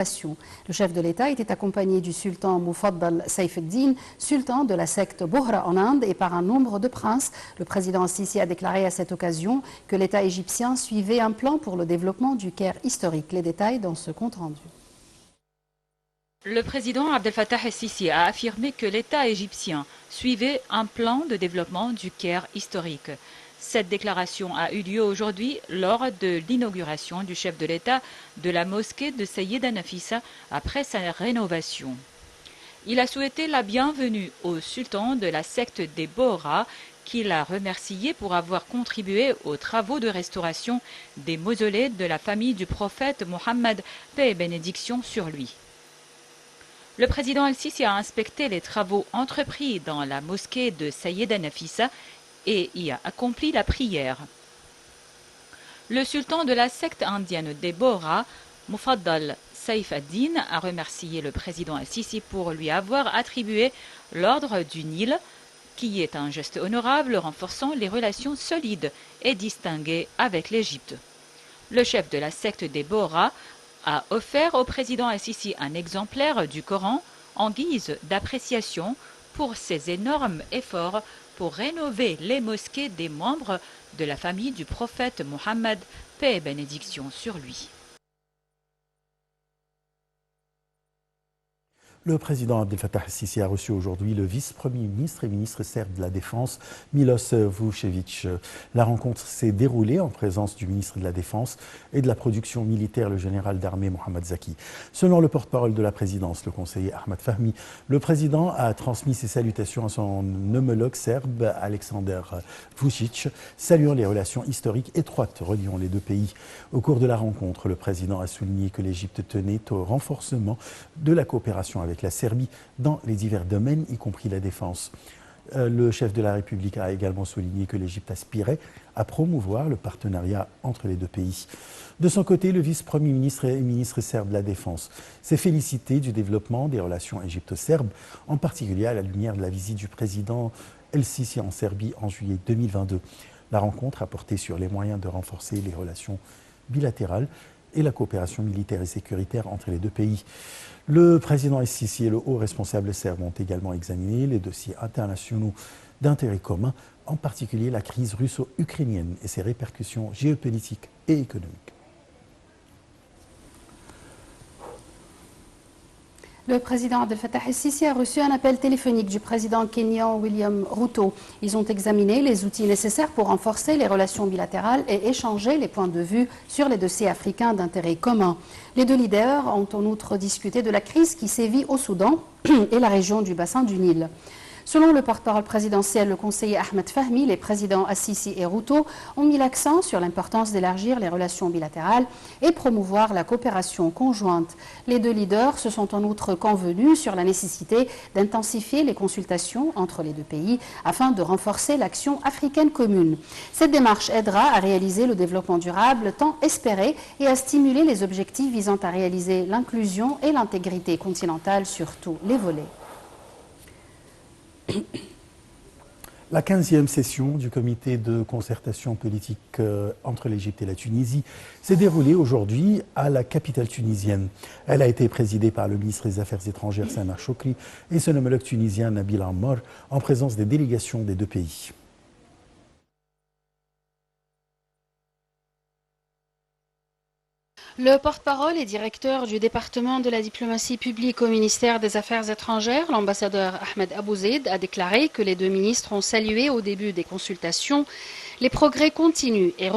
Le chef de l'État était accompagné du sultan Mufaddal Saif ad-Din, sultan de la secte Bohra en Inde, et par un nombre de princes. Le président Sisi a déclaré à cette occasion que l'État égyptien suivait un plan pour le développement du Caire historique. Les détails dans ce compte rendu. Le président Abdel Fattah el-Sisi a affirmé que l'État égyptien suivait un plan de développement du Caire historique. Cette déclaration a eu lieu aujourd'hui lors de l'inauguration du chef de l'État de la mosquée de Sayyida Nafissa après sa rénovation. Il a souhaité la bienvenue au sultan de la secte des Bohra, qu'il a remercié pour avoir contribué aux travaux de restauration des mausolées de la famille du prophète Mohammed, paix et bénédiction sur lui. Le président el-Sisi a inspecté les travaux entrepris dans la mosquée de Sayyida Nafissa et y a accompli la prière. Le sultan de la secte indienne des Bohra, Mufaddal Saif ad-Din, a remercié le président el-Sisi pour lui avoir attribué l'ordre du Nil, qui est un geste honorable renforçant les relations solides et distinguées avec l'Égypte. Le chef de la secte des Bohra a offert au président el-Sisi un exemplaire du Coran en guise d'appréciation pour ses énormes efforts pour rénover les mosquées des membres de la famille du prophète Mohammed, paix et bénédiction sur lui. Le président Abdel Fattah el-Sisi a reçu aujourd'hui le vice-premier ministre et ministre serbe de la Défense, Miloš Vučević. La rencontre s'est déroulée en présence du ministre de la Défense et de la production militaire, le général d'armée Mohamed Zaki. Selon le porte-parole de la présidence, le conseiller Ahmed Fahmi, le président a transmis ses salutations à son homologue serbe, Aleksandar Vučić, saluant les relations historiques étroites reliant les deux pays. Au cours de la rencontre, le président a souligné que l'Égypte tenait au renforcement de la coopération avec la Serbie dans les divers domaines, y compris la défense. Le chef de la République a également souligné que l'Égypte aspirait à promouvoir le partenariat entre les deux pays. De son côté, le vice-premier ministre et ministre serbe de la Défense s'est félicité du développement des relations égypto-serbes, en particulier à la lumière de la visite du président el-Sisi en Serbie en juillet 2022. La rencontre a porté sur les moyens de renforcer les relations bilatérales et la coopération militaire et sécuritaire entre les deux pays. Le président el-Sisi et le haut responsable serbe ont également examiné les dossiers internationaux d'intérêt commun, en particulier la crise russo-ukrainienne et ses répercussions géopolitiques et économiques. Le président Abdel Fattah el-Sisi a reçu un appel téléphonique du président kényan William Ruto. Ils ont examiné les outils nécessaires pour renforcer les relations bilatérales et échanger les points de vue sur les dossiers africains d'intérêt commun. Les deux leaders ont en outre discuté de la crise qui sévit au Soudan et la région du bassin du Nil. Selon le porte-parole présidentiel, le conseiller Ahmed Fahmi, les présidents el-Sisi et Ruto ont mis l'accent sur l'importance d'élargir les relations bilatérales et promouvoir la coopération conjointe. Les deux leaders se sont en outre convenus sur la nécessité d'intensifier les consultations entre les deux pays afin de renforcer l'action africaine commune. Cette démarche aidera à réaliser le développement durable tant espéré et à stimuler les objectifs visant à réaliser l'inclusion et l'intégrité continentale sur tous les volets. La 15e session du comité de concertation politique entre l'Égypte et la Tunisie s'est déroulée aujourd'hui à la capitale tunisienne. Elle a été présidée par le ministre des Affaires étrangères Samar Chokri et son homologue tunisien Nabil Ammar en présence des délégations des deux pays. Le porte-parole et directeur du département de la diplomatie publique au ministère des Affaires étrangères, l'ambassadeur Ahmed Abouzeid, a déclaré que les deux ministres ont salué au début des consultations les progrès continus et